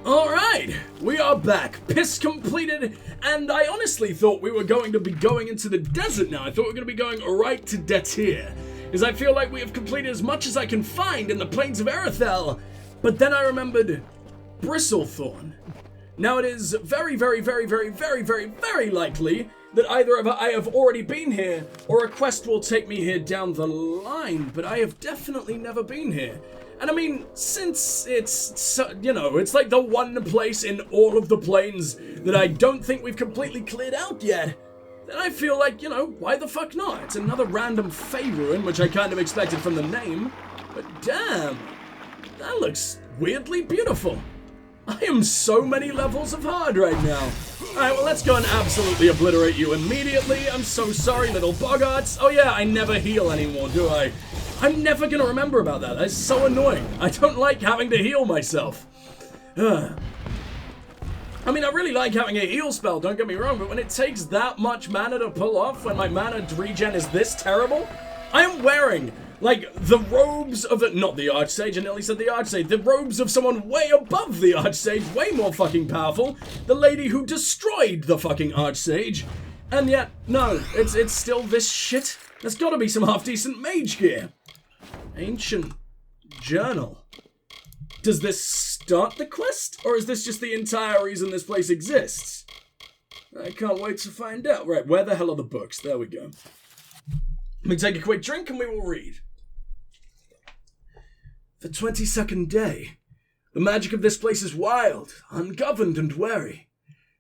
Alright, we are back, piss completed, and I honestly thought we were going to be going into the desert now. I thought we were going to be going right to Detyre, because I feel like we have completed as much as I can find in the plains of Erethel, but then I remembered Bristlethorn. Now it is very likely that either I have already been here, or a quest will take me here down the line, but I have definitely never been here. And I mean, since it's, you know, it's like the one place in all of the plains that I don't think we've completely cleared out yet, then I feel like, you know, why the fuck not? It's another random Fey ruin, which I kind of expected from the name, but damn, that looks weirdly beautiful. I am so many levels of hard right now. Alright, well, let's go and absolutely obliterate you immediately. I'm so sorry, little boggarts. Oh yeah, I never heal anymore, do I? I'm never gonna remember about that. That's so annoying. I don't like having to heal myself. I mean, I really like having a heal spell, don't get me wrong, but when it takes that much mana to pull off, when my mana regen is this terrible, I am wearing, like, the robes of not the Archsage, I nearly said the Archsage, the robes of someone way above the Archsage, way more fucking powerful, the lady who destroyed the fucking Archsage, and yet, no, it's still this shit. There's gotta be some half-decent mage gear. Ancient journal. Does this start the quest, or is this just the entire reason this place exists? I can't wait to find out. Right, where the hell are the books? There we go. Let me take a quick drink and we will read. The 22nd day. The magic of this place is wild, ungoverned and wary.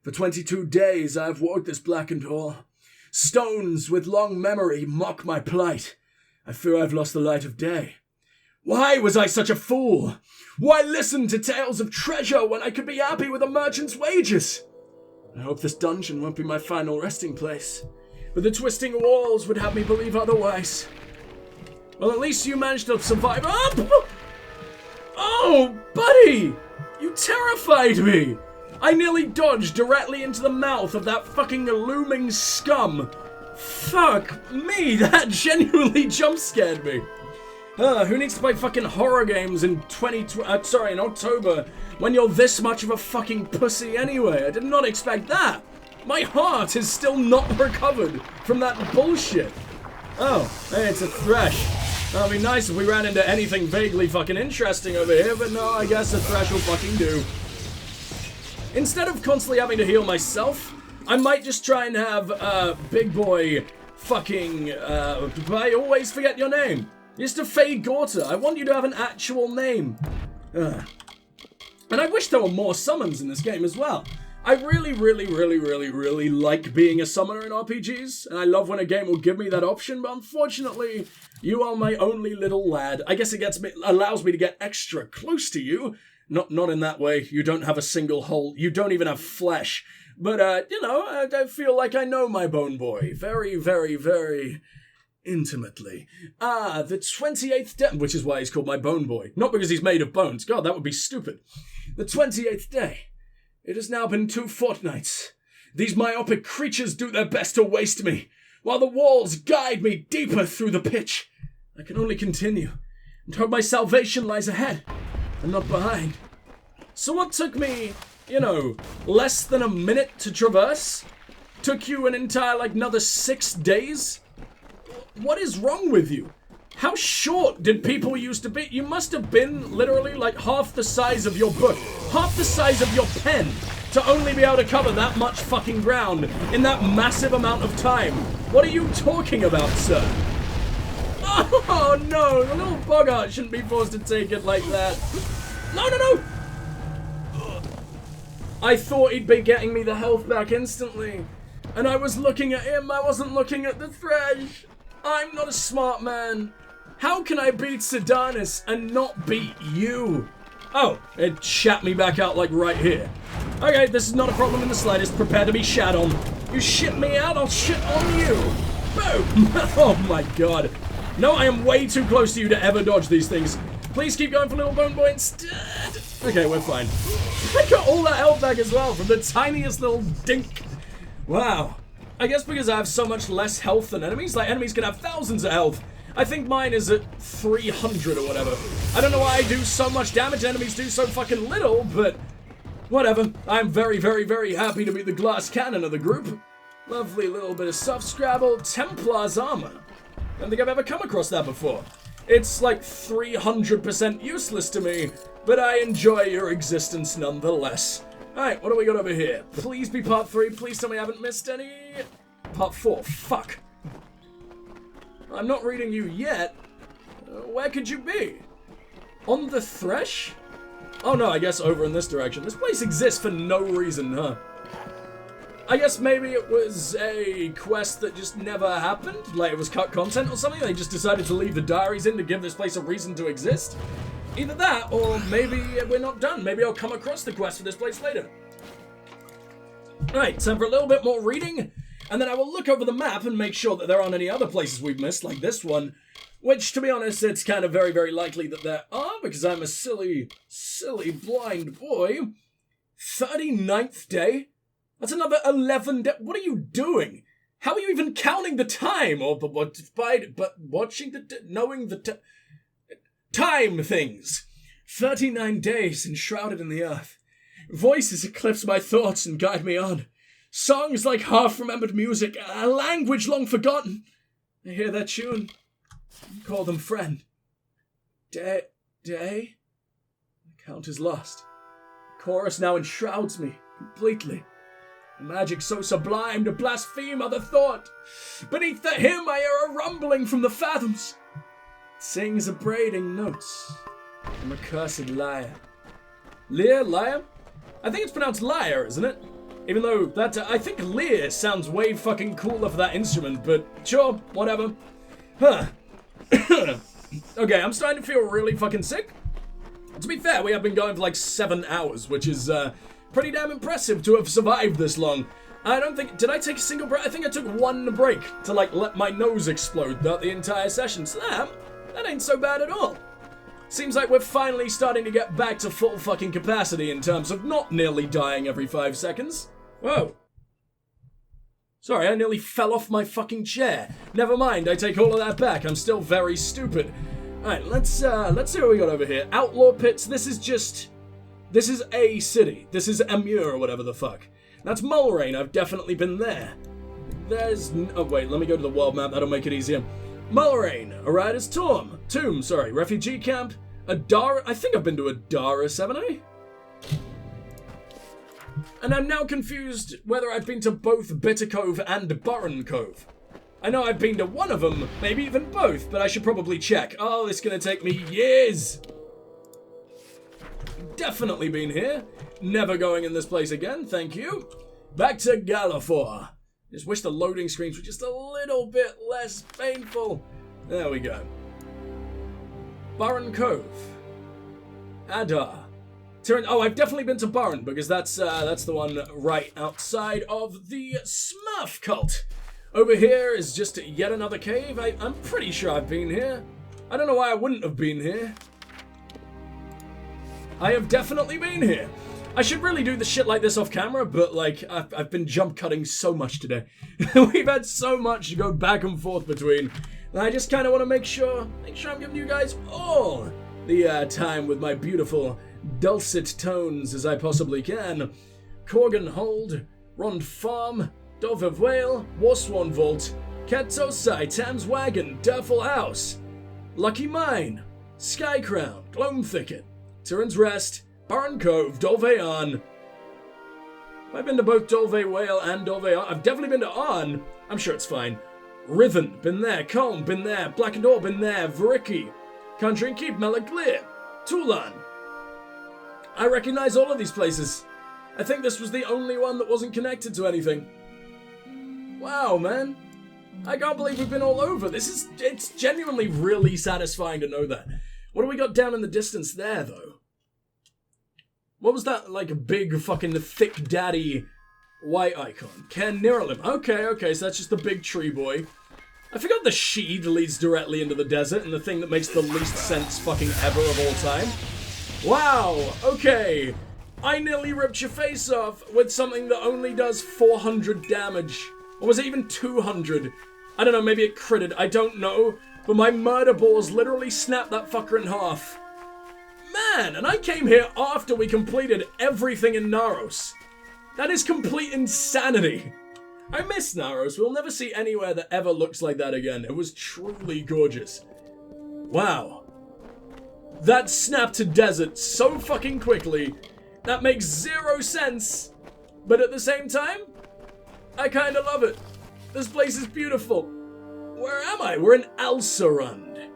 For 22 days I have walked this blackened hall. Stones with long memory mock my plight. I fear I've lost the light of day. Why was I such a fool? Why listen to tales of treasure when I could be happy with a merchant's wages? I hope this dungeon won't be my final resting place, but the twisting walls would have me believe otherwise. Well, at least you managed to survive. Oh, buddy! You terrified me! I nearly dodged directly into the mouth of that fucking looming scum. Fuck me, that genuinely jump-scared me. Who needs to play fucking horror games in in October when you're this much of a fucking pussy anyway? I did not expect that. My heart is still not recovered from that bullshit. Oh, hey, it's a thresh. That'd be nice if we ran into anything vaguely fucking interesting over here, but no, I guess a thresh will fucking do. Instead of constantly having to heal myself, I might just try and have, big boy fucking, I always forget your name. Mr. Faye Gorta, I want you to have an actual name. And I wish there were more summons in this game as well. I really like being a summoner in RPGs, and I love when a game will give me that option, but unfortunately, you are my only little lad. I guess it allows me to get extra close to you. Not in that way. You don't have a single hole. You don't even have flesh. But, you know, I feel like I know my bone boy very intimately. The 28th day, which is why he's called my bone boy. Not because he's made of bones. God, that would be stupid. The 28th day. It has now been 2 fortnights. These myopic creatures do their best to waste me, while the walls guide me deeper through the pitch. I can only continue, and hope my salvation lies ahead, and not behind. So what took me, you know, less than a minute to traverse, took you an entire, like, another 6 days? What is wrong with you? How short did people used to be? You must have been literally like half the size of your book, half the size of your pen, to only be able to cover that much fucking ground in that massive amount of time. What are you talking about, sir? Oh no, the little boggart shouldn't be forced to take it like that. No! I thought he'd be getting me the health back instantly, and I was looking at him, I wasn't looking at the thresh. I'm not a smart man. How can I beat Sedanis and not beat you? Oh, it shat me back out like right here. Okay, this is not a problem in the slightest. Prepare to be shat on. You shit me out, I'll shit on you. Boom! Oh my god. No, I am way too close to you to ever dodge these things. Please keep going for Little Bone Boy instead. Okay, we're fine. I got all that health back as well from the tiniest little dink. Wow. I guess because I have so much less health than enemies, like enemies can have thousands of health. I think mine is at 300 or whatever. I don't know why I do so much damage, enemies do so fucking little, but Whatever. I'm very, very, very happy to be the glass cannon of the group. Lovely little bit of soft scrabble. Templar's armor. I don't think I've ever come across that before. It's like 300% useless to me, but I enjoy your existence nonetheless. Alright, what do we got over here? Please be part 3. Please tell me I haven't missed any. Part 4. Fuck. I'm not reading you yet. Where could you be? On the Thresh? Oh no, I guess over in this direction. This place exists for no reason, huh? I guess maybe it was a quest that just never happened? Like it was cut content or something? They just decided to leave the diaries in to give this place a reason to exist? Either that, or maybe we're not done. Maybe I'll come across the quest for this place later. Alright, time for a little bit more reading, and then I will look over the map and make sure that there aren't any other places we've missed, like this one. Which, to be honest, it's kind of very, very likely that there are, because I'm a silly, silly blind boy. 39th day? That's another 11 days. What are you doing? How are you even counting the time? Or but watching knowing the time things. 39 days enshrouded in the earth. Voices eclipse my thoughts and guide me on. Songs like half-remembered music, a language long forgotten. I hear that tune. Call them friend. Day? The count is lost. The chorus now enshrouds me completely. A magic so sublime to blaspheme other thought. Beneath the hymn I hear a rumbling from the fathoms. It sings upbraiding notes from a cursed lyre. Lyre? I think it's pronounced lyre, isn't it? Even though that, I think lyre sounds way fucking cooler for that instrument, but sure, whatever. Huh. Okay, I'm starting to feel really fucking sick. To be fair, we have been going for like 7 hours, which is pretty damn impressive to have survived this long. I don't think, did I take a single break? I think I took one break to like let my nose explode throughout the entire session, so that ain't so bad at all. Seems like we're finally starting to get back to full fucking capacity in terms of not nearly dying every 5 seconds. Whoa. Sorry, I nearly fell off my fucking chair. Never mind, I take all of that back. I'm still very stupid. Alright, let's see what we got over here. Outlaw Pits, this is a city. This is Amur or whatever the fuck. That's Mulrain, I've definitely been there. Oh wait, let me go to the world map, that'll make it easier. Mulrain, a rider's tomb, refugee camp, Adara, I think I've been to Adara, haven't I? And I'm now confused whether I've been to both Bitter Cove and Burren Cove. I know I've been to one of them, maybe even both, but I should probably check. Oh, this is gonna take me years. Definitely been here. Never going in this place again, thank you. Back to Lljosalfar. Just wish the loading screens were just a little bit less painful. There we go. Burren Cove. Adar. Oh, I've definitely been to Burren because that's the one right outside of the Smurf cult. Over here is just yet another cave. I'm pretty sure I've been here. I don't know why I wouldn't have been here. I have definitely been here. I should really do the shit like this off camera, but like I've been jump cutting so much today. We've had so much to go back and forth between. And I just kind of want to make sure I'm giving you guys all the time with my beautiful dulcet tones as I possibly can. Corgan Hold, Rond Farm, Dove of Whale, Warsworn Vault, Catosai, Tam's Wagon, Durful House, Lucky Mine, Sky Crown, Gloam Thicket, Tyran's Rest, Burren Cove, Dolveon. Have I been to both Dolve Whale and Dolveon? I've definitely been to Arn. I'm sure it's fine. Riven, been there. Colm, been there. Blackened Ore, been there. Variki, Conjuring Keep, Melaglir, Tulan. I recognize all of these places. I think this was the only one that wasn't connected to anything. Wow, man. I can't believe we've been all over. It's genuinely really satisfying to know that. What do we got down in the distance there, though? What was that, like, a big fucking thick daddy white icon? Cairn Niralim. Okay, so that's just the big tree boy. I forgot the Sheed leads directly into the desert and the thing that makes the least sense fucking ever of all time. Wow, okay. I nearly ripped your face off with something that only does 400 damage. Or was it even 200? I don't know, maybe it critted, I don't know. But my murder balls literally snapped that fucker in half. Man, and I came here after we completed everything in Naros. That is complete insanity. I miss Naros. We'll never see anywhere that ever looks like that again. It was truly gorgeous. Wow. That snapped to desert so fucking quickly. That makes zero sense. But at the same time, I kinda love it. This place is beautiful. Where am I? We're in Alsarund.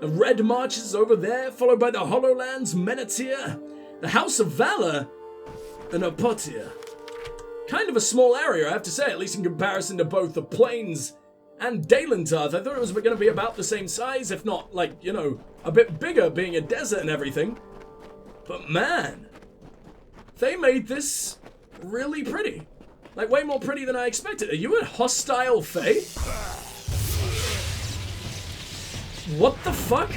The Red March is over there, followed by the Hollowlands, Menetir, the House of Valor, and Apotia. Kind of a small area, I have to say, at least in comparison to both the Plains and Dalentarth. I thought it was going to be about the same size, if not, like, you know, a bit bigger, being a desert and everything. But man, they made this really pretty. Like, way more pretty than I expected. Are you a hostile Fae? What the fuck?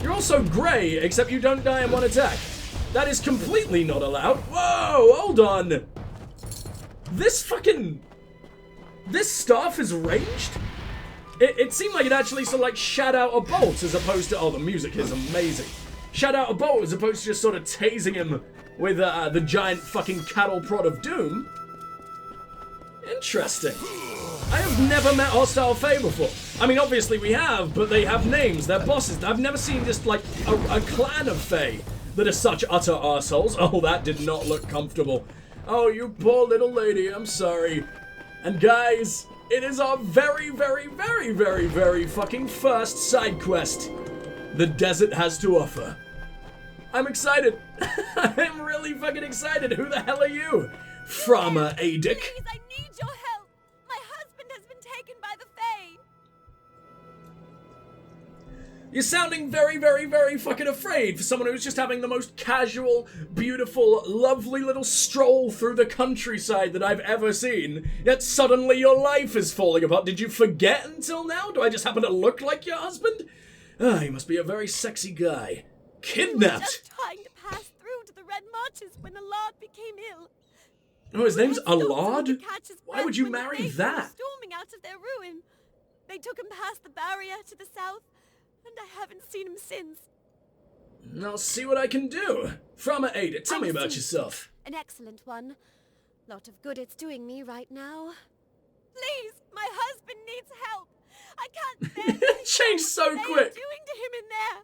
You're also grey, except you don't die in one attack. That is completely not allowed. Whoa, hold on. This staff is ranged? It seemed like it actually sort of like shot out a bolt as opposed to, oh, the music is amazing. Shot out a bolt as opposed to just sort of tasing him with the giant fucking cattle prod of doom. Interesting. I have never met hostile Fae before. I mean, obviously we have, but they have names, they're bosses. I've never seen just like a clan of Fae that are such utter arseholes. Oh, that did not look comfortable. Oh, you poor little lady, I'm sorry. And guys, it is our very, very, very, very, very fucking first side quest the desert has to offer. I'm excited. I'm really fucking excited. Who the hell are you? Frama Adic. Please, I need your help. My husband has been taken by the Fae. You're sounding very, very, very fucking afraid for someone who's just having the most casual, beautiful, lovely little stroll through the countryside that I've ever seen, yet suddenly your life is falling apart. Did you forget until now? Do I just happen to look like your husband? Ah, he must be a very sexy guy. Kidnapped! We were just trying to pass through to the Red Marches when Alard became ill. Oh, his name's We had stopped Alard? to catch his Why breath would you when the marry Fae came that? storming out of their ruin. They took him past the barrier to the south, and I haven't seen him since. I'll see what I can do. Frama Adic, tell me I about see. yourself. An excellent one. Lot of good it's doing me right now. Please, my husband needs help. I can't bear to think Changed so what they are quick. doing to him in there.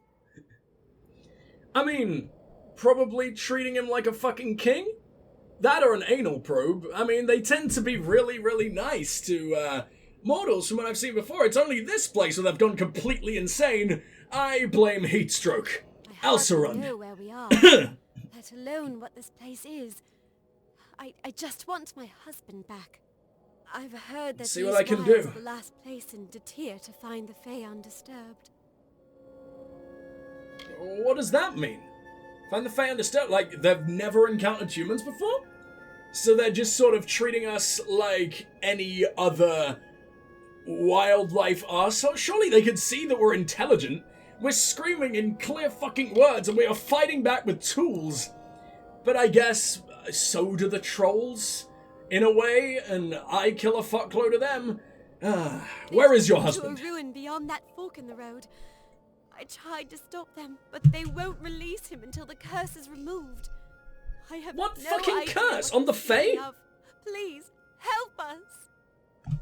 I mean, probably treating him like a fucking king? That or an anal probe. I mean, they tend to be really, really nice to, mortals from what I've seen before. It's only this place where they've gone completely insane. I blame Heatstroke. I hardly Alsarund. know where we are, let alone what this place is. I just want my husband back. I've heard that See these what I can wilds do. are the last place in Detyre to find the Fae undisturbed. What does that mean? Find the Fae undisturbed? Like, they've never encountered humans before? So they're just sort of treating us like any other wildlife arsehole? Surely they could see that we're intelligent. We're screaming in clear fucking words and we are fighting back with tools. But I guess, so do the trolls, in a way, and I kill a fuckload of them. Where is your husband? To a ruin beyond that fork in the road. I tried to stop them, but they won't release him until the curse is removed. I have What no fucking idea curse? what On the they're speaking Fae? of. Please, help us.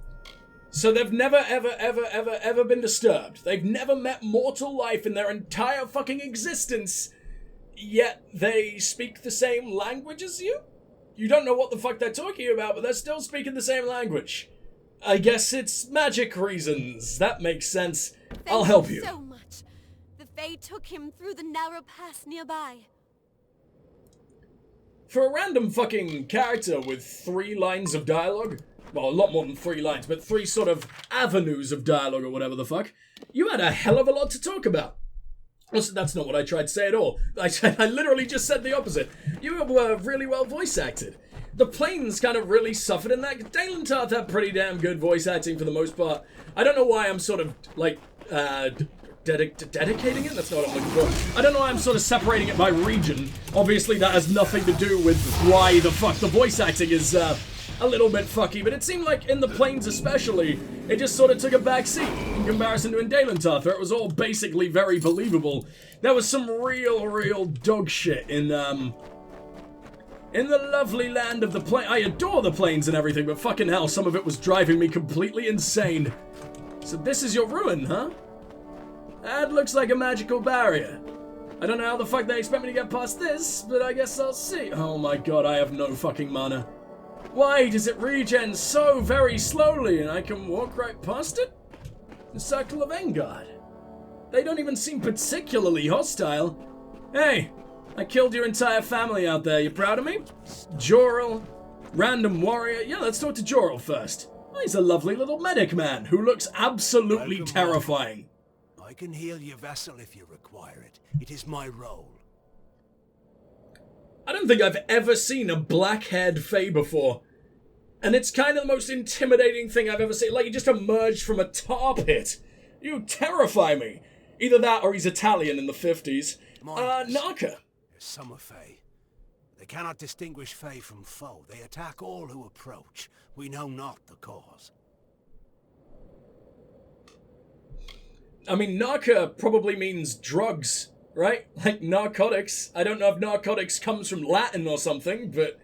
So they've never, ever been disturbed. They've never met mortal life in their entire fucking existence. Yet they speak the same language as you? You don't know what the fuck they're talking about, but they're still speaking the same language. I guess it's magic reasons. That makes sense. I'll help you. So much. The Fae took him through the narrow pass nearby. For a random fucking character with 3 lines of dialogue, well, a lot more than 3 lines, but 3 sort of avenues of dialogue or whatever the fuck, you had a hell of a lot to talk about. Also, that's not what I tried to say at all. I literally just said the opposite. You were really well voice acted. The Plains kind of really suffered in that. Dalentarth had pretty damn good voice acting for the most part. I don't know why I'm sort of, like, dedicating it? That's not what I'm looking for. I don't know why I'm sort of separating it by region. Obviously, that has nothing to do with why the fuck the voice acting is a little bit fucky, but it seemed like in the plains especially, it just sort of took a back seat in comparison to in Daelentarth, where it was all basically very believable. There was some real dog shit in the lovely land of the plain. I adore the plains and everything, but fucking hell, some of it was driving me completely insane. So this is your ruin, huh? That looks like a magical barrier. I don't know how the fuck they expect me to get past this, but I guess I'll see. Oh my god, I have no fucking mana. Why does it regen so very slowly and I can walk right past it? The Circle of Engard. They don't even seem particularly hostile. Hey, I killed your entire family out there. You proud of me? Jorel, random warrior. Yeah, let's talk to Jorel first. Oh, he's a lovely little medic man who looks absolutely terrifying. I can heal your vessel if you require it. It is my role. I don't think I've ever seen a black-haired fae before. And it's kind of the most intimidating thing I've ever seen. Like, he just emerged from a tar pit. You terrify me. Either that or he's Italian in the 50s. Naka. Summer fae. They cannot distinguish fae from foe. They attack all who approach. We know not the cause. I mean, Naka probably means drugs, right? Like narcotics. I don't know if narcotics comes from Latin or something, but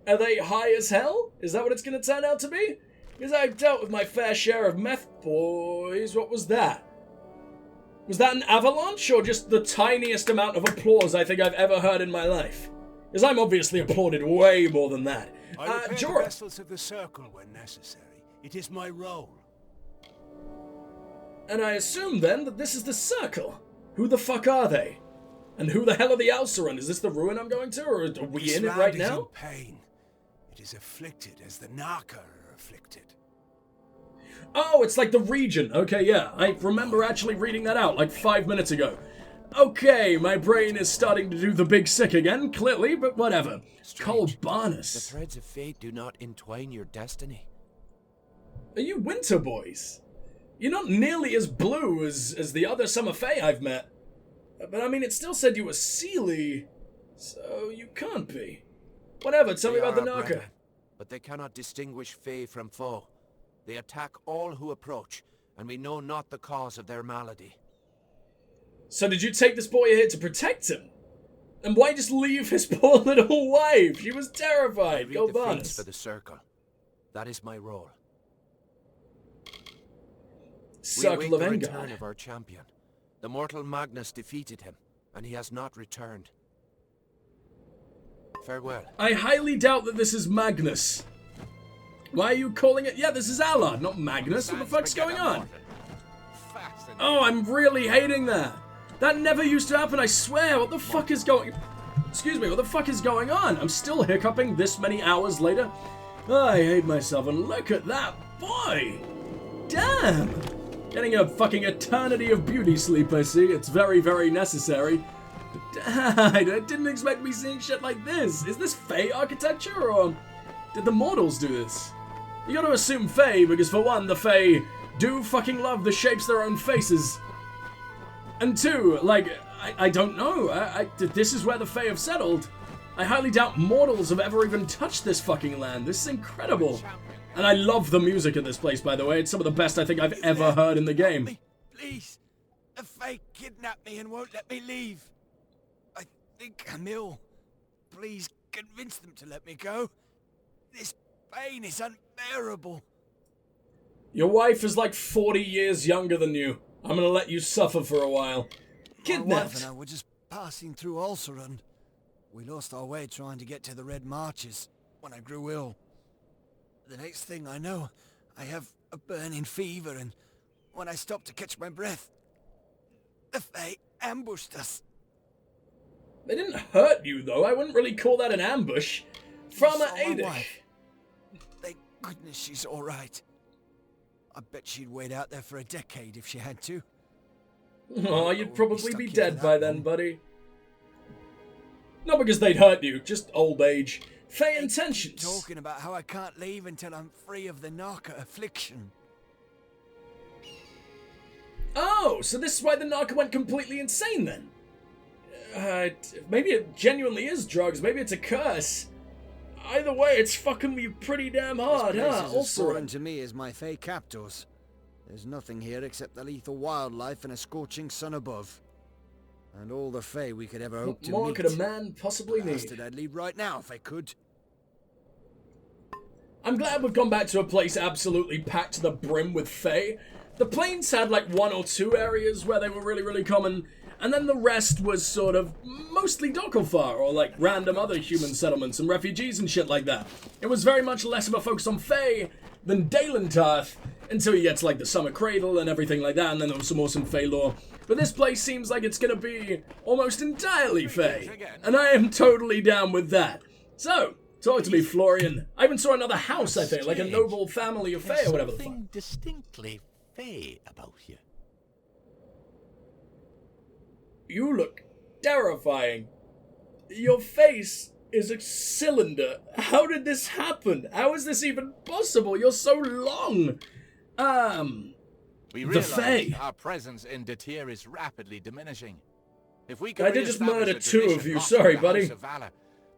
are they high as hell? Is that what it's going to turn out to be? Because I've dealt with my fair share of meth boys. What was that? Was that an avalanche or just the tiniest amount of applause I think I've ever heard in my life? Because I'm obviously applauded way more than that. I repair the vessels of the circle when necessary. It is my role. And I assume then that this is the circle. Who the fuck are they? And who the hell are the Alsaran? Is this the ruin I'm going to, or are we in it right now? In pain. It is afflicted as the Naka are afflicted. Oh, it's like the region. Okay, yeah. I remember actually reading that out like 5 minutes ago. Okay, my brain is starting to do the big sick again, clearly, but whatever. Colbanus. The threads of fate do not entwine your destiny. Are you winter boys? You're not nearly as blue as the other summer fae I've met. But I mean, it still said you were Seelie, so you can't be. Whatever, tell me about the Naka. Brethren, but they cannot distinguish fae from foe. They attack all who approach, and we know not the cause of their malady. So did you take this boy here to protect him? And why just leave his poor little wife? She was terrified. Go Varani. For the circle. That is my role. Circle of the Engard. Return of our champion. The mortal Magnus defeated him, and he has not returned. Farewell. I highly doubt that this is Magnus. Why are you calling it? Yeah, this is Allard, not Magnus. What the fuck's going on? Oh, I'm really hating that. That never used to happen, I swear. What the fuck is going... Excuse me, what the fuck is going on? I'm still hiccuping this many hours later. Oh, I hate myself, and look at that boy. Damn. Getting a fucking eternity of beauty sleep, I see. It's very, very necessary. I didn't expect me seeing shit like this. Is this Fae architecture, or did the mortals do this? You gotta assume Fae, because for one, the Fae do fucking love the shapes of their own faces. And two, like, I don't know. This is where the Fae have settled. I highly doubt mortals have ever even touched this fucking land. This is incredible. And I love the music in this place, by the way. It's some of the best I think I've ever heard in the game. Please. The Fae kidnapped me and won't let me leave. I think I'm ill. Please convince them to let me go. This pain is unbearable. Your wife is like 40 years younger than you. I'm gonna let you suffer for a while. Kidnapped. My wife and I were just passing through Ulceran. We lost our way trying to get to the Red Marches when I grew ill. The next thing I know, I have a burning fever, and when I stopped to catch my breath, the Fae ambushed us. They didn't hurt you, though. I wouldn't really call that an ambush. Farmer Ada. Thank goodness she's all right. I bet she'd wait out there for a decade if she had to. Oh, you'd probably be dead by then, buddy. Not because they'd hurt you, just old age. Fae intentions. Talking about how I can't leave until I'm free of the Naka affliction. Oh, so this is why the Naka went completely insane then? Maybe it genuinely is drugs. Maybe it's a curse. either way, it's fucking me pretty damn hard, This place huh? is as Also, foreign to me as my Fey captors. There's nothing here except the lethal wildlife and a scorching sun above. And all the Fey we could ever hope what to more meet. could a man possibly need? Bastard, I'd leave right now if I could. I'm glad we've gone back to a place absolutely packed to the brim with Fey. The plains had like 1 or 2 areas where they were really, really common, and then the rest was sort of mostly Dokkalfar, or like random other human settlements and refugees and shit like that. It was very much less of a focus on Fey than Dalentarth, until you get to like the Summer Cradle and everything like that, and then there was some awesome Fey lore. But this place seems like it's gonna be almost entirely Fey, and I am totally down with that. So, talk to me, Florian. I even saw another house, I think, like a noble family of Fey or whatever the fuck. Something distinctly Fey about you. You look terrifying. Your face is a cylinder. How did this happen? How is this even possible? You're so long. We The realize Fey. our presence in Detyre is rapidly diminishing. If we can I did just reestablish murder a 2 of tradition you. not Sorry, from the buddy. House of Valor,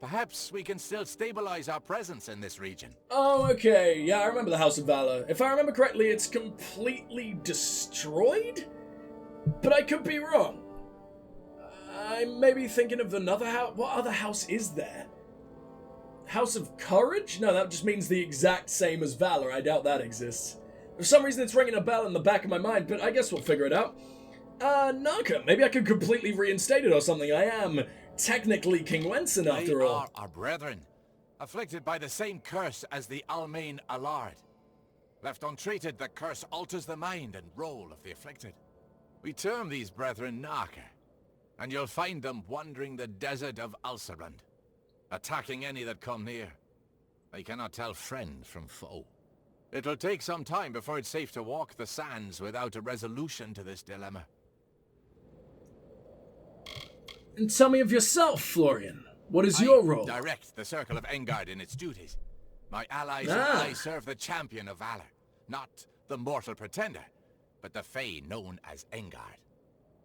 perhaps we can still stabilize our presence in this region. Oh, okay. Yeah, I remember the House of Valor. If I remember correctly, it's completely destroyed? But I could be wrong. I may be thinking of another house. What other house is there? House of Courage? No, that just means the exact same as Valor. I doubt that exists. For some reason, it's ringing a bell in the back of my mind, but I guess we'll figure it out. Naka. Maybe I could completely reinstate it or something. I am technically King Wenson after They all. are our brethren, afflicted by the same curse as the Almain Allard. Left untreated, the curse alters the mind and role of the afflicted. We term these brethren Naka, and you'll find them wandering the desert of Ulcerand, attacking any that come near. They cannot tell friend from foe. It'll take some time before it's safe to walk the sands without a resolution to this dilemma. And tell me of yourself, Florian. What is your role? Direct the Circle of Engard in its duties. My allies and Ah. I serve the champion of valor, not the mortal pretender, but the Fey known as Engard.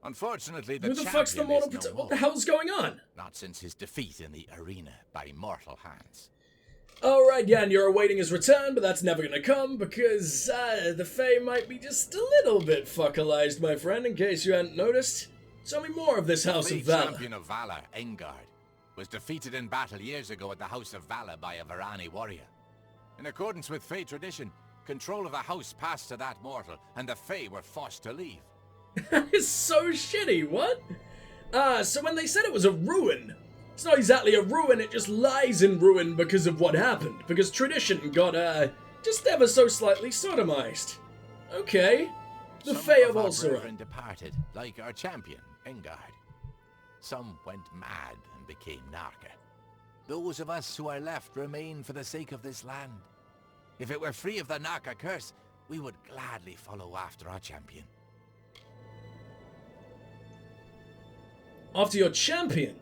Unfortunately, the Who the fuck's the champion mortal is no What more. the hell's going on? Not since his defeat in the arena by mortal hands. Alright, yeah, and you're awaiting his return, but that's never gonna come because, the Fae might be just a little bit fuckalized, my friend, in case you hadn't noticed. Tell me more of this House The of Valor. champion of valor, Engard, was defeated in battle years ago at the House of Valor by a Varani warrior. In accordance with Fey tradition, control of the house passed to that mortal, and the Fey were forced to leave. It's so shitty, what? So when they said it was a ruin, it's not exactly a ruin, it just lies in ruin because of what happened. Because tradition got, just ever so slightly sodomized. Okay. The Some Fae of our Ulcerand. brethren departed, like our champion, Engard. Some went mad and became Narka. Those of us who are left remain for the sake of this land. If it were free of the Narka curse, we would gladly follow after our champion. After your champion?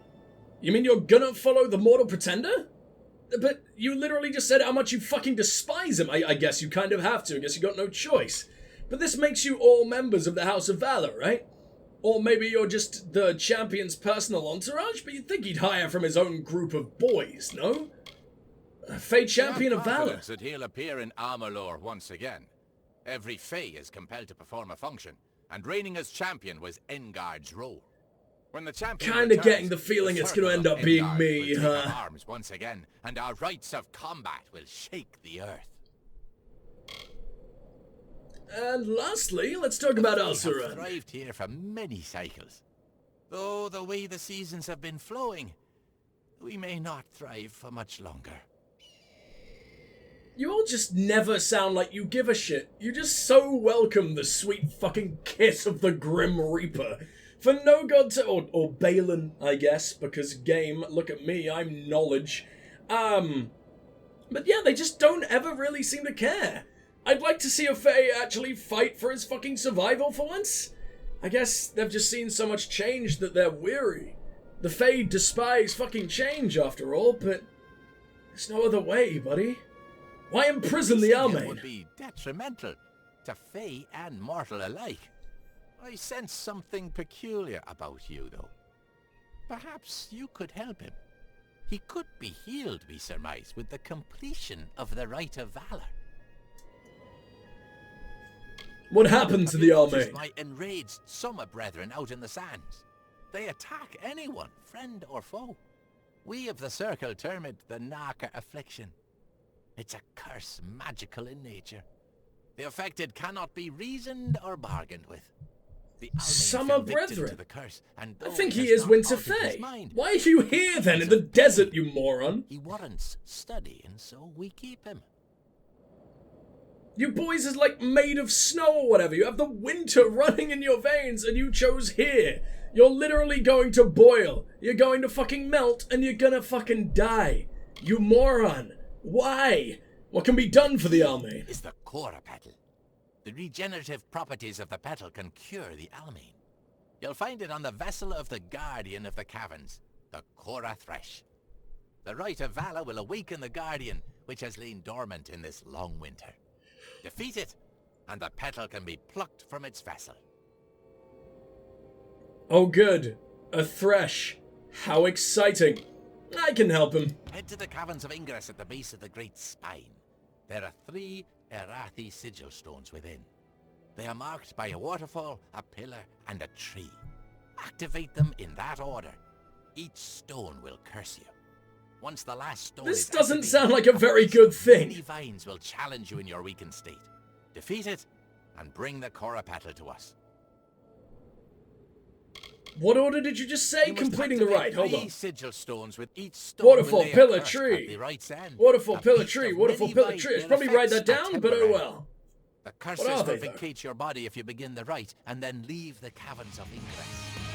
You mean you're gonna follow the Mortal Pretender? But you literally just said how much you fucking despise him. I guess you kind of have to. I guess you got no choice. But this makes you all members of the House of Valor, right? Or maybe you're just the champion's personal entourage, but you'd think he'd hire from his own group of boys, no? A Fey champion We of have Valor. confidence that he'll appear in Amalur once again. Every Fey is compelled to perform a function, and reigning as champion was Engard's role. When the champion Kinda returns, getting the feeling it's gonna circle end of up being Engard me, will take huh? up arms once again, and our rites of combat will shake the earth. And lastly, let's talk about We have Ulcerand. thrived here for many cycles. Though the way the seasons have been flowing, we may not thrive for much longer. You all just never sound like you give a shit. You just so welcome the sweet fucking kiss of the Grim Reaper. For no god to... Or Balin, I guess, because game, look at me, I'm knowledge. But yeah, they just don't ever really seem to care. I'd like to see a Fae actually fight for his fucking survival for once. I guess they've just seen so much change that they're weary. The Fae despise fucking change, after all, but there's no other way, buddy. Why imprison the It Almain? would be detrimental to Fey and mortal alike. I sense something peculiar about you, though. Perhaps you could help him. He could be healed, we surmise, with the completion of the Rite of Valor. What happened to the Almain? My enraged summer brethren out in the sands. They attack anyone, friend or foe. We of the Circle term it the Narca affliction. It's a curse magical in nature. The affected cannot be reasoned or bargained with. The Almain Summer fell victim brethren? to the curse, and I though think he has is not Winter altered his Fae. mind, Why are you here then, in the desert, you moron? he warrants study, and so we keep him. You boys is like made of snow or whatever. You have the winter running in your veins and you chose here. You're literally going to boil. You're going to fucking melt and you're gonna fucking die. You moron. Why? What can be done for the Almain? Is the Cora petal. The regenerative properties of the petal can cure the Almain. You'll find it on the vessel of the Guardian of the Caverns, the Cora Thresh. The Rite of Valor will awaken the Guardian, which has lain dormant in this long winter. Defeat it, and the petal can be plucked from its vessel. Oh good. A Thresh. How exciting. I can help him. Head to the Caverns of Ingress at the base of the Great Spine. There are 3 Erathi sigil stones within. They are marked by a waterfall, a pillar, and a tree. Activate them in that order. Each stone will curse you. Once the last stone This is doesn't activated, sound like a very good thing. many vines will challenge you in your weakened state. Defeat it, and bring the Cora petal to us. What order did you just say? You must Completing the activate rite. Hold 3 on. sigil stones with each stone Waterfall, will lay a pillar, curse tree. at the right's end. Waterfall, A pillar, piece tree. of Waterfall, many pillar, vines tree. I should will probably write that affect down, but oh temporary. well. The What are curses they, will though? vacate your body if you begin the rite, and then leave the Caverns of Ingress.